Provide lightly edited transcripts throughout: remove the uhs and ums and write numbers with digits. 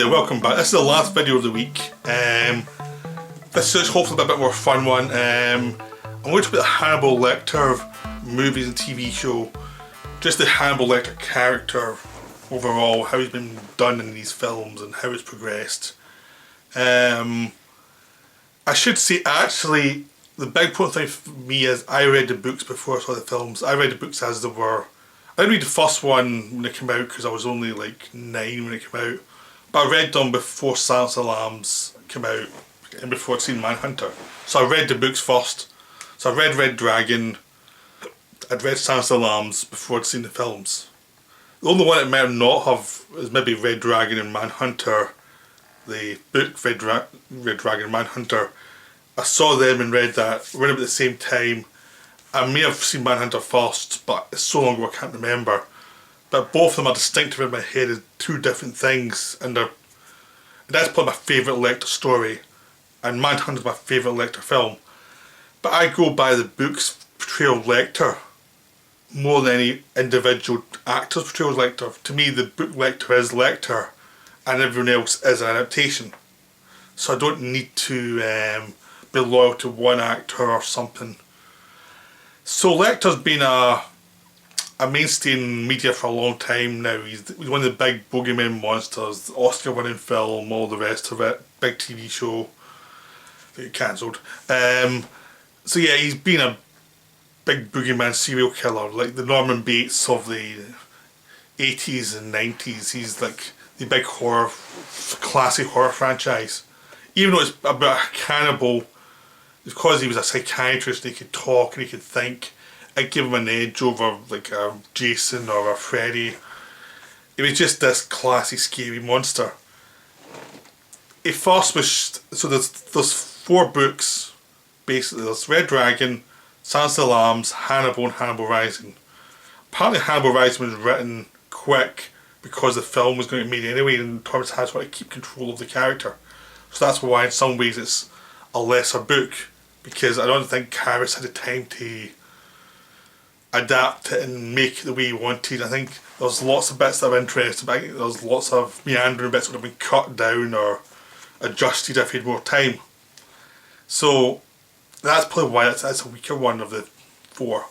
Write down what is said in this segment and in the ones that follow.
welcome back. This is the last video of the week. This is hopefully a bit more fun one. I'm going to put the Hannibal Lector movies and TV show, just the Hannibal Lector character overall, how he's been done in these films and how it's progressed. I should say actually the big important thing for me is I read the books before I saw the films. I read the books as they were. I didn't read the first one when it came out because I was only like 9 when it came out. But I read them before Silence of the Lambs came out and before I'd seen Manhunter. So I read the books first. So I read Red Dragon, I'd read Silence of the Lambs before I'd seen the films. The only one that might not have is maybe Red Dragon and Manhunter. The book Red Dragon and Manhunter. I saw them and read that around about the same time. I may have seen Manhunter first, but it's so long ago I can't remember. But both of them are distinctive in my head as two different things, and that's probably my favourite Lecter story, and Manhunter's my favourite Lecter film. But I go by the book's portrayal of Lecter more than any individual actor's portrayal of Lecter. To me, the book Lecter is Lecter, and everyone else is an adaptation. So I don't need to be loyal to one actor or something. So Lecter's been a mainstay in media for a long time now. He's one of the big boogeyman monsters, Oscar-winning film, all the rest of it, big TV show that got cancelled. So yeah, he's been a big boogeyman serial killer, like the Norman Bates of the 80s and 90s. He's like the big horror, classic horror franchise. Even though it's about a cannibal, because he was a psychiatrist and he could talk and he could think, it gave him an edge over like a Jason or a Freddy. It was just this classy, scary monster. It first was, so there's 4 books, basically. There's Red Dragon, Silence of the Lambs, Hannibal and Hannibal Rising. Apparently Hannibal Rising was written quick because the film was going to be made anyway, and Thomas has wanted to keep control of the character. So that's why in some ways it's a lesser book, because I don't think Harris had the time to adapt it and make it the way he wanted. I think there's lots of bits that I'm interested in. There's lots of meandering bits that would have been cut down or adjusted if he had more time. So that's probably why that's a weaker one of the 4.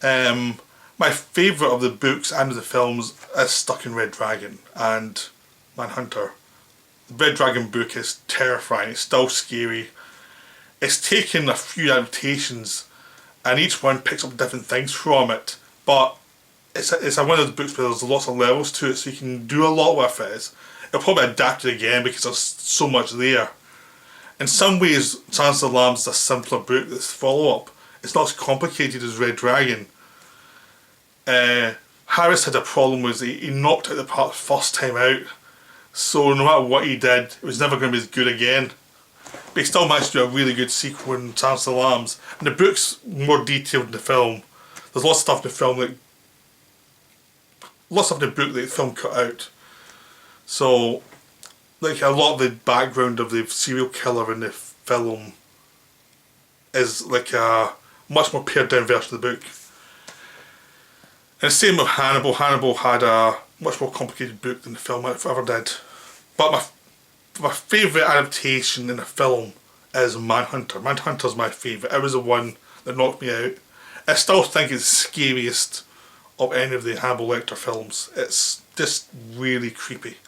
My favourite of the books and of the films is stuck in Red Dragon and Manhunter. The Red Dragon book is terrifying, it's still scary. It's taken a few adaptations and each one picks up different things from it, but it's one of those books where there's lots of levels to it, so you can do a lot with it. It'll probably adapt it again because there's so much there. In some ways, Silence of the Lambs is a simpler book that's follow-up. It's not as complicated as Red Dragon. Harris had a problem with he knocked out the part first time out, so no matter what he did, it was never going to be as good again. But he still managed to do a really good sequel in Silence of the Lambs. And the book's more detailed than the film. There's lots of stuff in the film that, lots of the book that the film cut out. So, like a lot of the background of the serial killer in the film is like a much more pared down version of the book. And the same with Hannibal. Hannibal had a much more complicated book than the film ever did. But my favourite adaptation in a film is Manhunter. Manhunter's my favourite. It was the one that knocked me out. I still think it's the scariest of any of the Hannibal Lecter films. It's just really creepy.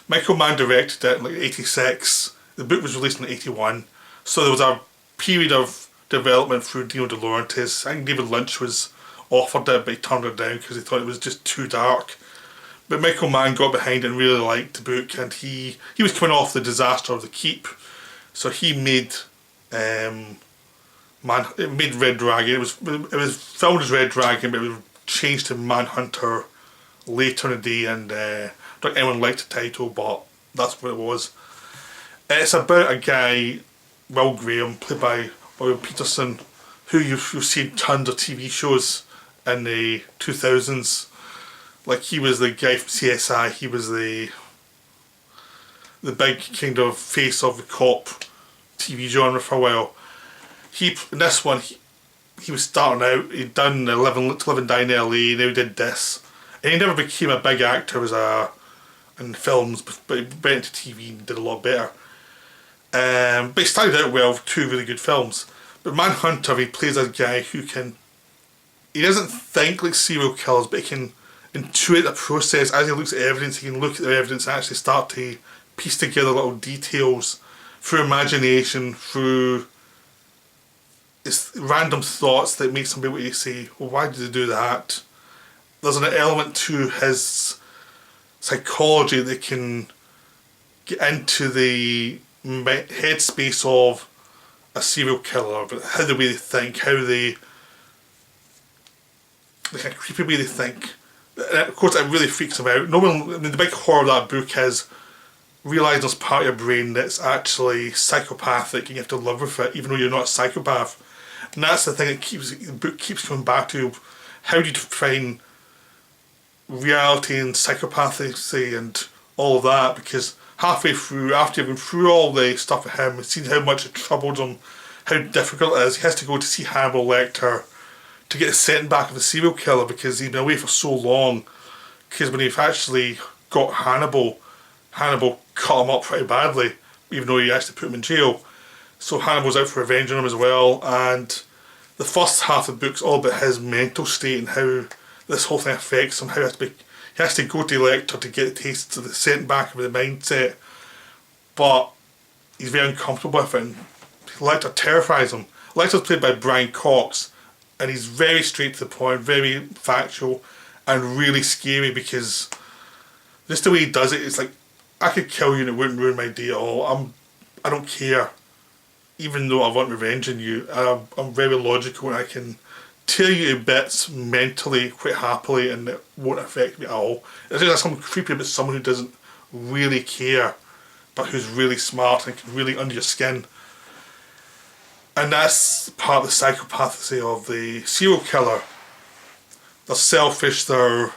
Michael Mann directed it in like 86. The book was released in 81. So there was a period of development through Dino De Laurentiis. I think David Lynch was offered it, but he turned it down because he thought it was just too dark. But Michael Mann got behind it and really liked the book, and he was coming off the disaster of the Keep, so he made made Red Dragon. It was filmed as Red Dragon, but it was changed to Manhunter later in the day, and I don't think anyone liked the title, but that's what it was. It's about a guy, Will Graham, played by William Peterson, who you've seen tons of TV shows in the 2000s. Like he was the guy from CSI, he was the big kind of face of the cop TV genre for a while. In this one, he was starting out, he'd done Live and Die in LA, now he did this. And he never became a big actor as a in films, but he went into TV and did a lot better. But he started out well with 2 really good films. But Manhunter, he plays a guy who he doesn't think like serial killers, but he can intuit the process. As he looks at evidence, he can look at the evidence and actually start to piece together little details through imagination, through random thoughts that make somebody able to say, well, why did they do that? There's an element to his psychology that can get into the headspace of a serial killer, but how the way they think, how the kind of creepy way they think. And of course, it really freaks him out. The big horror of that book is realising there's part of your brain that's actually psychopathic and you have to live with it, even though you're not a psychopath. And that's the thing that the book keeps coming back to. How do you define reality and psychopathy and all of that? Because halfway through, after you've been through all the stuff with him and seen how much it troubled him, how difficult it is, he has to go to see Hannibal Lecter to get the sent back of the serial killer because he's been away for so long. Because when he actually got Hannibal cut him up pretty badly, even though he actually put him in jail. So Hannibal's out for revenge on him as well, and the first half of the book's all about his mental state and how this whole thing affects him, how he has to go to Lecter to get a taste of the sent back of the mindset, but he's very uncomfortable with it, and Lecter terrifies him. Lecter's played by Brian Cox, and he's very straight to the point, very factual, and really scary because just the way he does it, it's like, I could kill you and it wouldn't ruin my day at all. I don't care. Even though I want revenge on you, I'm very logical and I can tear you to bits mentally quite happily and it won't affect me at all. It's just something creepy about someone who doesn't really care, but who's really smart and can really under your skin. And that's part of the psychopathy of the serial killer. They're selfish, they're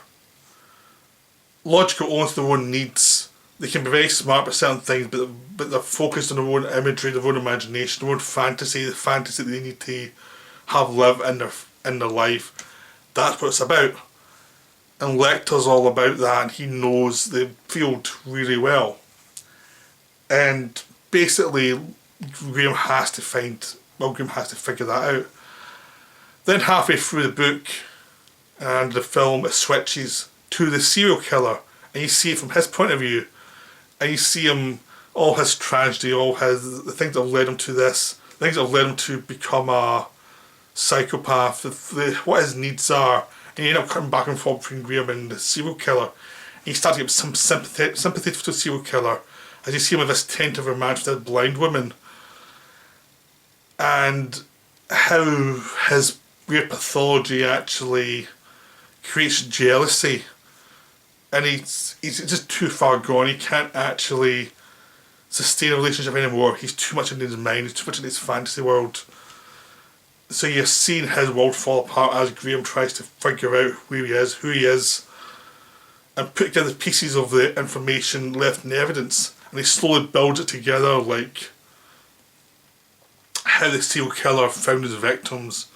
logical only to their own needs. They can be very smart about certain things, but they're focused on their own imagery, their own imagination, their own fantasy, the fantasy that they need to have live in their life. That's what it's about. And Lecter's all about that, and he knows the field really well. And basically, Graham has to figure that out. Then halfway through the book and the film, it switches to the serial killer, and you see it from his point of view. And you see him, all his tragedy, the things that have led him to this, the things that have led him to become a psychopath, what his needs are. And you end up cutting back and forth between Graham and the serial killer. And you start to get some sympathy for the serial killer as you see him with this tentative romance with this blind woman. And how his weird pathology actually creates jealousy. And he's just too far gone. He can't actually sustain a relationship anymore. He's too much in his mind. He's too much in his fantasy world. So you're seeing his world fall apart as Graham tries to figure out who he is, and put together pieces of the information left in the evidence. And he slowly builds it together, like how the serial killer found his victims,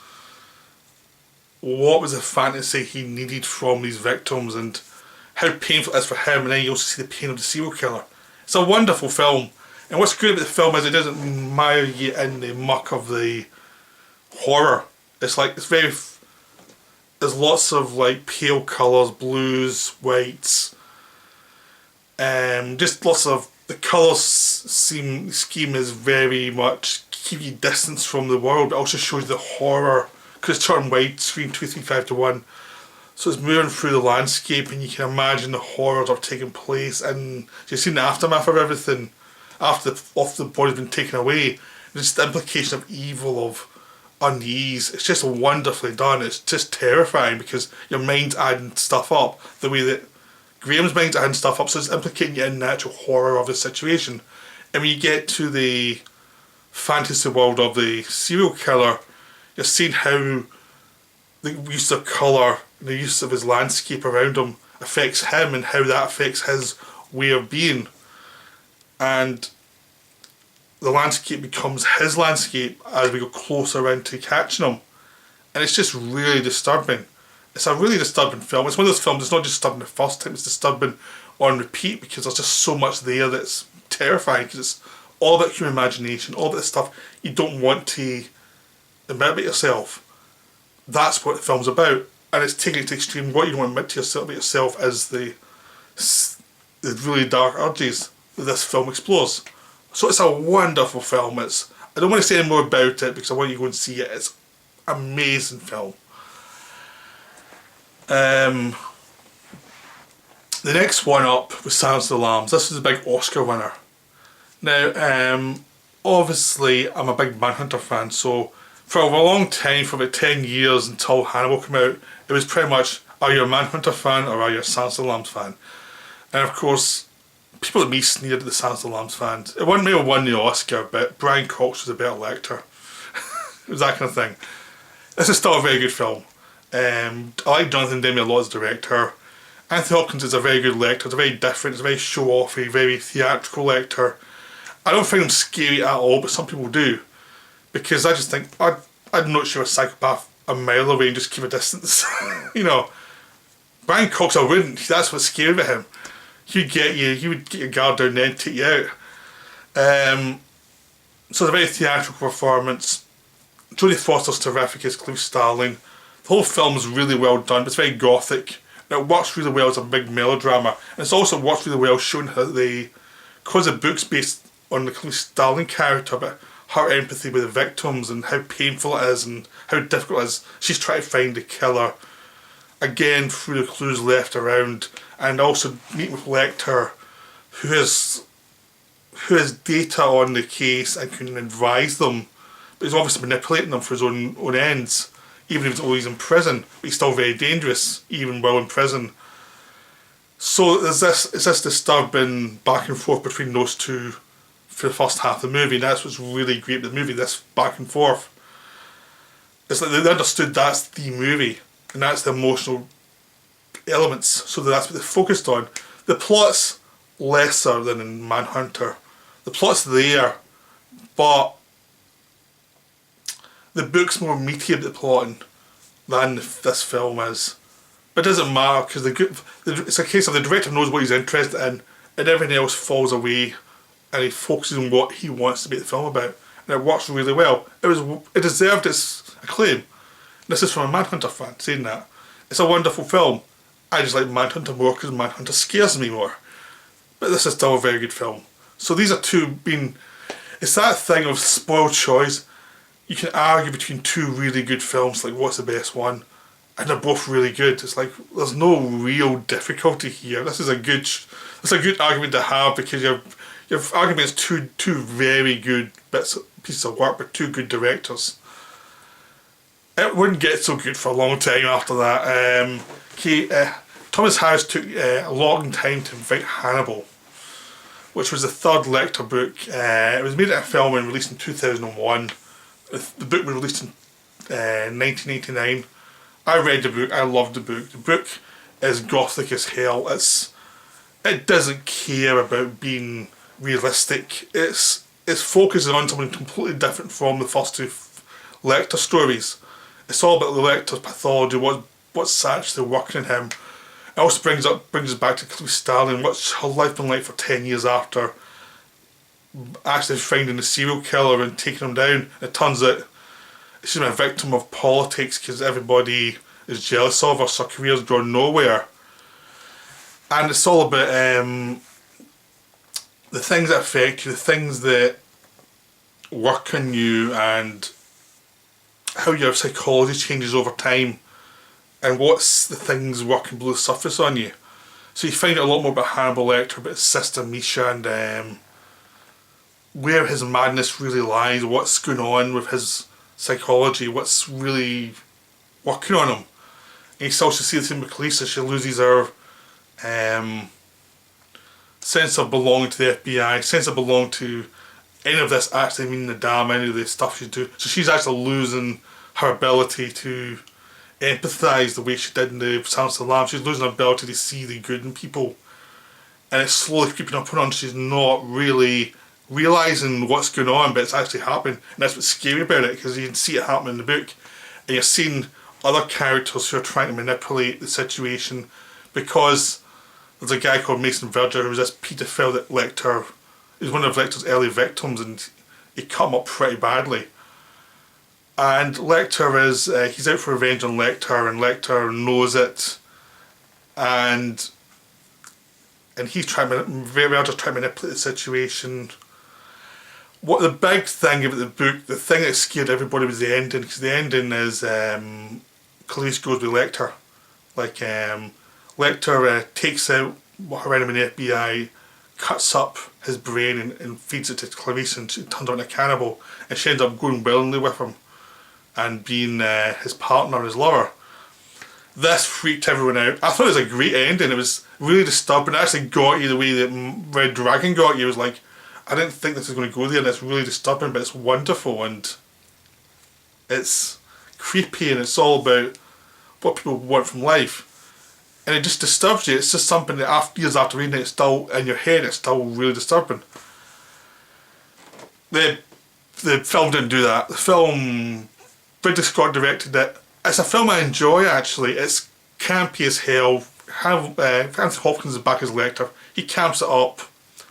what was the fantasy he needed from these victims, and how painful it is for him, and then you also see the pain of the serial killer. It's a wonderful film, and what's great about the film is it doesn't mire you in the muck of the horror. There's lots of like pale colours, blues, whites, and just lots of, the colour scheme is very much keep you distance from the world, but also shows the horror, because it's turned widescreen 235:1. So it's moving through the landscape and you can imagine the horrors are taking place, and you've seen the aftermath of everything after the body's been taken away. There's just the implication of evil, of unease. It's just wonderfully done. It's just terrifying because your mind's adding stuff up the way that Graham's mind's adding stuff up, so it's implicating you in the actual horror of the situation. And when you get to the fantasy world of the serial killer, you're seeing how the use of colour, the use of his landscape around him affects him and how that affects his way of being. And the landscape becomes his landscape as we go closer into catching him. And it's just really disturbing. It's a really disturbing film. It's one of those films, it's not just disturbing the first time, it's disturbing on repeat because there's just so much there that's terrifying, because it's all about human imagination, all about the stuff you don't want to admit about yourself. That's what the film's about, and it's taking it to extreme. What you don't want to admit to yourself about yourself is the really dark urges that this film explores. So it's a wonderful film. I don't want to say any more about it because I want you to go and see it. It's an amazing film. The next one up was Silence of the Lambs. This was a big Oscar winner. Now, obviously, I'm a big Manhunter fan, so for a long time, for about 10 years until Hannibal came out, it was pretty much, are you a Manhunter fan or are you a Silence of the Lambs fan? And of course, people like me sneered at the Silence of the Lambs fans. It may have won the Oscar, but Brian Cox was a better Lecter. It was that kind of thing. This is still a very good film. I like Jonathan Demme a lot as director. Anthony Hopkins is a very good Lecter. It's a very different, it's a very show-offy, very theatrical Lecter. I don't find him scary at all, but some people do. Because I just think, I'd not show a psychopath a mile away and just keep a distance. You know, Brian Cox, I wouldn't. That's what's scary about him. He would get your guard down there and take you out. So it's a very theatrical performance. Jodie Foster's terrific as Clarice Starling. The whole film is really well done, but it's very gothic. And it works really well as a big melodrama. And it's also works really well showing how because the book's based on the Clarice Starling character, but her empathy with the victims and how painful it is and how difficult it is. She's trying to find the killer, again through the clues left around, and also meet with Lecter, who has data on the case and can advise them, but he's obviously manipulating them for his own ends. Even if he's in prison, but he's still very dangerous, even while in prison. So it's this disturbing back and forth between those two for the first half of the movie, and that's what's really great about the movie, this back and forth. It's like they understood that's the movie, and that's the emotional elements, so that's what they focused on. The plot's lesser than in Manhunter. The plot's there, but the book's more meaty about the plotting than this film is. But it doesn't matter, because it's a case of the director knows what he's interested in, and everything else falls away, and he focuses on what he wants to make the film about, and it works really well. It deserved its acclaim. This is from a Manhunter fan saying that. It's a wonderful film. I just like Manhunter more because Manhunter scares me more. But this is still a very good film. So these are two it's that thing of spoiled choice. You can argue between two really good films, like what's the best one, and they're both really good. It's like there's no real difficulty here. This is a good argument to have, because your argument is two very good pieces of work by two good directors. It wouldn't get so good for a long time after that. Thomas Harris took a long time to write Hannibal, which was the third Lecter book. It was made into a film and released in 2001. The book was released in 1989. I read the book, I loved the book. The book is gothic as hell. It doesn't care about being realistic. It's focusing on something completely different from the first two Lecter stories. It's all about the Lecter's pathology, what's actually working in him. It also brings us back to Clarice Starling, what's her life been like for 10 years after actually finding the serial killer and taking him down. It turns out she's been a victim of politics because everybody is jealous of her, so her career's gone nowhere. And it's all about the things that affect you, the things that work on you, and how your psychology changes over time, and what's the things working below the surface on you. So you find out a lot more about Hannibal Lecter, about his sister Misha, and where his madness really lies, what's going on with his psychology, what's really working on him. And you also see the same with Clarice, she loses her sense of belonging to the FBI, sense of belonging to any of this actually meaning the damn, any of the stuff she's doing. So she's actually losing her ability to empathise the way she did in the Silence of the Lambs. She's losing her ability to see the good in people, and it's slowly creeping up on her. She's not really realising what's going on, but it's actually happening, and that's what's scary about it, because you can see it happening in the book, and you're seeing other characters who are trying to manipulate the situation, because there's a guy called Mason Verger who's this paedophile that Lecter is one of Lecter's early victims, and he cut him up pretty badly. And Lecter is, he's out for revenge on Lecter, and Lecter knows it, and he's trying to, Verger's trying to manipulate the situation. What the big thing about the book, the thing that scared everybody was the ending, because the ending is Clarice goes with Lecter. Like, Lecter takes out her enemy in the FBI, cuts up his brain and feeds it to Clarice, and she turns out into a cannibal, and she ends up going willingly with him and being his partner and his lover. This freaked everyone out. I thought it was a great ending. It was really disturbing. It actually got you the way that Red Dragon got you. It was like, I didn't think this was going to go there, and it's really disturbing, but it's wonderful, and it's creepy, and it's all about what people want from life. And it just disturbs you. It's just something that after years after reading it, it's still in your head, it's still really disturbing. The film didn't do that. The film, Ridley Scott directed it. It's a film I enjoy, actually. It's campy as hell. Anthony Hopkins is back as Lecter. He camps it up,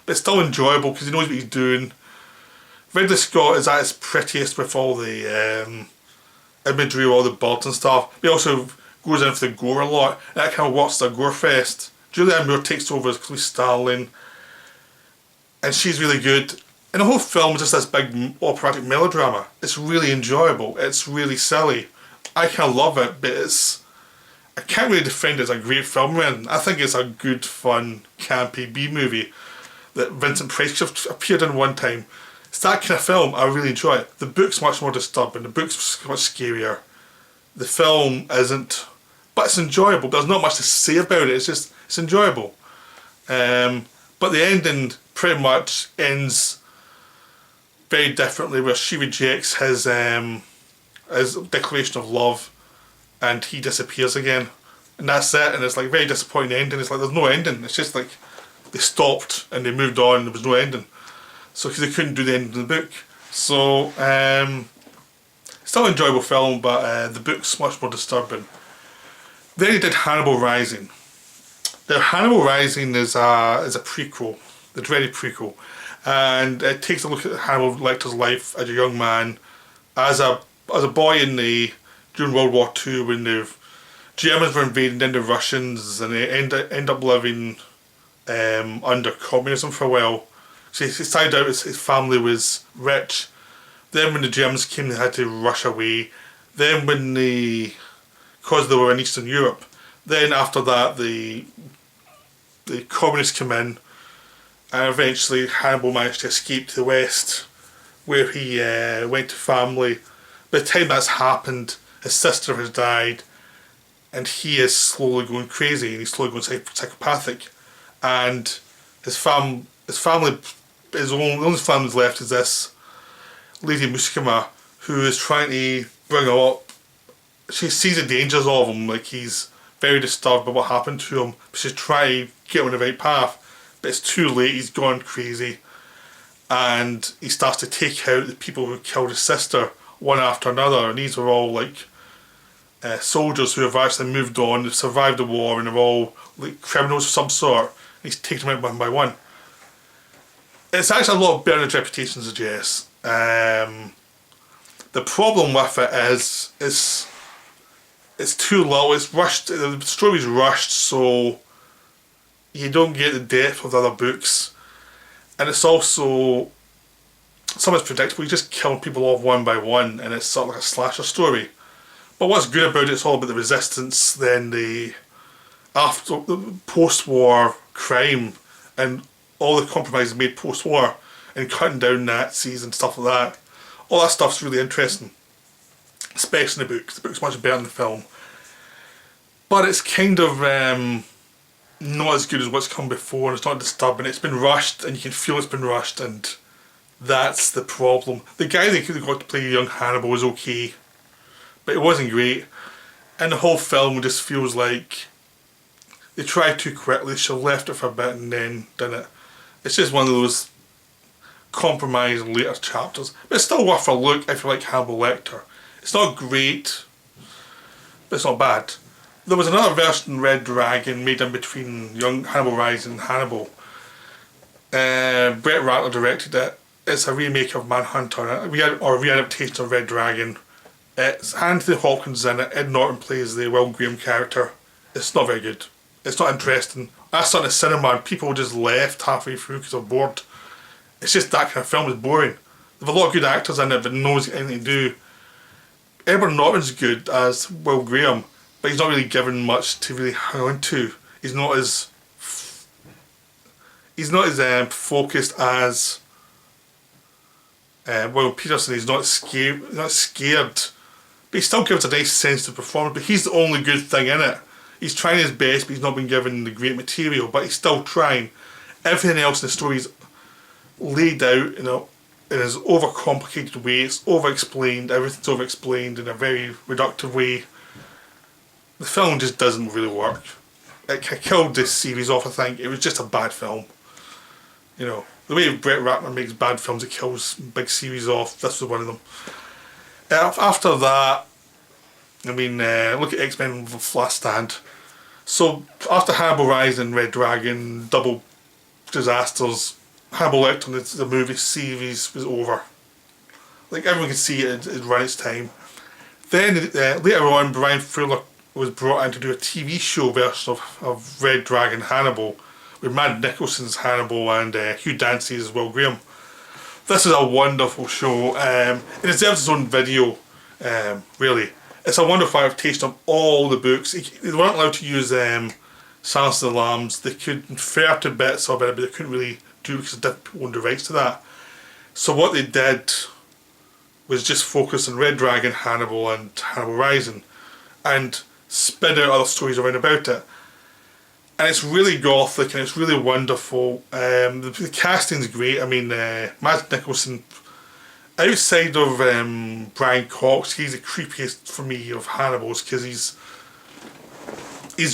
but it's still enjoyable because he knows what he's doing. Ridley Scott is at his prettiest with all the imagery, all the birds and stuff. He also goes in for the gore a lot, and that kind of works as a gore fest. Julianne Moore takes over as Clarice Starling, and she's really good. And the whole film is just this big operatic melodrama. It's really enjoyable. It's really silly. I kind of love it, but I can't really defend it as a great film. I think it's a good, fun, campy B-movie that Vincent Price appeared in one time. It's that kind of film. I really enjoy it. The book's much more disturbing. The book's much scarier. The film isn't, but it's enjoyable. There's not much to say about it. It's enjoyable. But the ending pretty much ends very differently, where she rejects his declaration of love, and he disappears again, and that's it. And it's like very disappointing ending. It's like there's no ending. It's just like they stopped and they moved on, and there was no ending. So because they couldn't do the end of the book, so still an enjoyable film, but the book's much more disturbing. Then he did Hannibal Rising. The Hannibal Rising is a prequel, the dreaded prequel, and it takes a look at Hannibal Lecter's life as a young man, as a boy during World War II, when the Germans were invading the Russians, and they end up living under communism for a while. So he started out his family was rich. Then when the Germans came, they had to rush away. Then because they were in Eastern Europe, then after that the communists come in, and eventually Hannibal managed to escape to the West, where he went to family. By the time that's happened, his sister has died, and he is slowly going crazy, and he's slowly going psychopathic. And his only family left is this Lady Muskema, who is trying to bring him up. She sees the dangers of him, like he's very disturbed by what happened to him, but she's trying to get him on the right path, but it's too late. He's gone crazy, and he starts to take out the people who killed his sister one after another, and these are all like soldiers who have actually moved on, they've survived the war, and they're all like criminals of some sort. And he's taken them out one by one. It's actually a lot better than its reputation suggests. The problem with it is it's too low. It's rushed. The story's rushed, so you don't get the depth of the other books, and it's also somewhat predictable. You're just killing people off one by one, and it's sort of like a slasher story. But what's good about it's all about the resistance, then the post-war crime, and all the compromises made post-war, and cutting down Nazis and stuff like that. All that stuff's really interesting, especially in the book. The book's much better than the film, but it's kind of not as good as what's come before, and it's not disturbing. It's been rushed, and you can feel it's been rushed, and that's the problem. The guy they got to play young Hannibal was okay, but it wasn't great, and the whole film just feels like they tried too quickly. She left it for a bit and then done it. It's just one of those compromised later chapters, but it's still worth a look if you like Hannibal Lecter. It's not great, but it's not bad. There was another version, Red Dragon, made in between young Hannibal Rising and Hannibal. Brett Ratner directed it. It's a remake of Manhunter, or a re-adaptation of Red Dragon. It's Anthony Hopkins in it. Ed Norton plays the Will Graham character. It's not very good. It's not interesting. I saw it in the cinema and people just left halfway through because they're bored. It's just that kind of film is boring. There's a lot of good actors in it, but no one's got anything to do. Edward Norton's good as Will Graham, but he's not really given much to really hang on to. He's not as focused as Will Peterson. He's not scared, but he still gives a nice sensitive performance. But he's the only good thing in it. He's trying his best, but he's not been given the great material. But he's still trying. Everything else in the story is laid out, in his overcomplicated way. It's over-explained. Everything's over-explained in a very reductive way. The film just doesn't really work. It killed this series off, I think. It was just a bad film. The way Brett Ratner makes bad films, it kills big series off. This was one of them. After that, look at X-Men Last Stand. So, after Hannibal Rising and Red Dragon, double disasters, Hannibal Lecter, the movie series was over. Like, everyone could see it had run its time. Then, later on, Brian Fuller was brought in to do a TV show version of Red Dragon Hannibal, with Mads Mikkelsen's Hannibal and Hugh Dancy's Will Graham. This is a wonderful show. It deserves its own video, really. It's a wonderful adaptation of all the books. They weren't allowed to use Silence of the Lambs. They could infer to bits of it, but they couldn't really do it because different people owned the rights to that. So what they did was just focus on Red Dragon, Hannibal and Hannibal Rising, and spin out other stories around about it. And it's really gothic and it's really wonderful. The casting's great. Mads Mikkelsen, outside of Brian Cox, he's the creepiest for me of Hannibals, because he's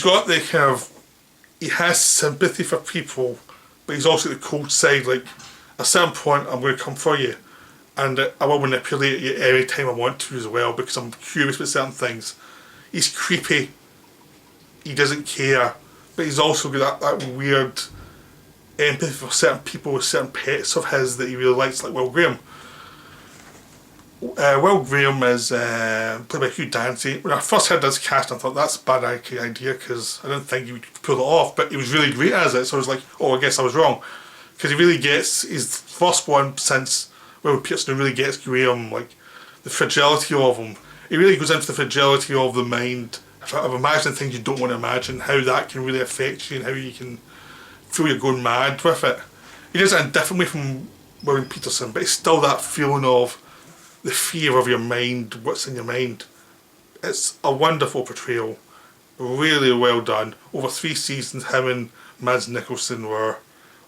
got the kind of, he has sympathy for people, but he's also the cold side. Like, at a certain point, I'm going to come for you, and I will manipulate you every time I want to as well, because I'm curious about certain things. He's creepy. He doesn't care. But he's also got that weird empathy for certain people with certain pets of his that he really likes, like Will Graham. Will Graham is played by Hugh Dancy. When I first heard this cast, I thought that's a bad idea, because I didn't think he would pull it off, but he was really great as it, so I was like, oh, I guess I was wrong. Because he really gets, he's the first one since Will Peterson who really gets Graham, like, the fragility of him. He really goes into the fragility of the mind, of imagining things you don't want to imagine, how that can really affect you and how you can feel you're going mad with it. He does it in a different way from William Peterson, but it's still that feeling of the fear of your mind, what's in your mind. It's a wonderful portrayal, really well done. Over 3 seasons, him and Mads Mikkelsen were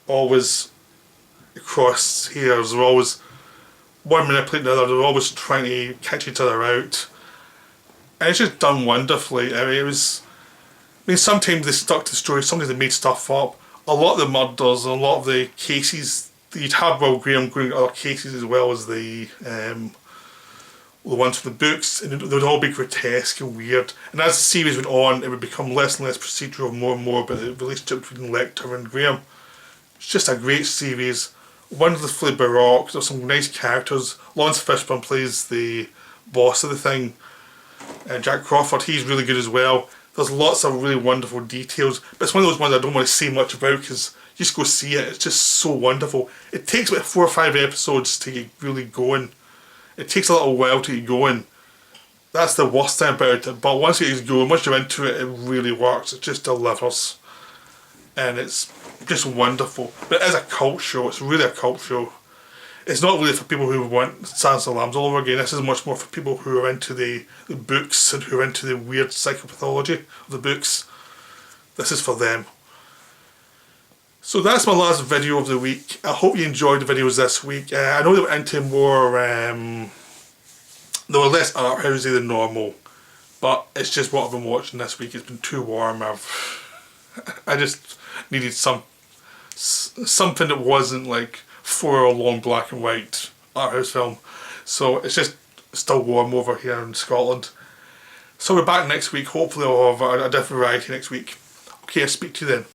always across hairs. They're always one manipulating the other, they're always trying to catch each other out. And it's just done wonderfully. Sometimes they stuck to the story, sometimes they made stuff up. A lot of the murders and a lot of the cases, you'd have Will Graham going to other cases as well as the ones from the books, and they would all be grotesque and weird. And as the series went on, it would become less and less procedural, more and more about the relationship between Lecter and Graham. It's just a great series, wonderfully baroque. There's some nice characters. Lawrence Fishburne plays the boss of the thing. Jack Crawford, he's really good as well. There's lots of really wonderful details, but it's one of those ones I don't want to say much about, because you just go see it. It's just so wonderful. It takes about 4 or 5 episodes to get really going. It takes a little while to get going. That's the worst thing about it, but once it is going, once you're into it, it really works. It just delivers. And it's just wonderful. But it is a cult show. It's really a cult show. It's not really for people who want Silence of the Lambs all over again. This is much more for people who are into the books and who are into the weird psychopathology of the books. This is for them. So that's my last video of the week. I hope you enjoyed the videos this week. I know they went into more, they were less art housey than normal, but it's just what I've been watching this week. It's been too warm. I just needed something that wasn't like 4-hour long black and white art house film. So it's just still warm over here in Scotland. So we're back next week. Hopefully I'll have a different variety next week. Okay, I'll speak to you then.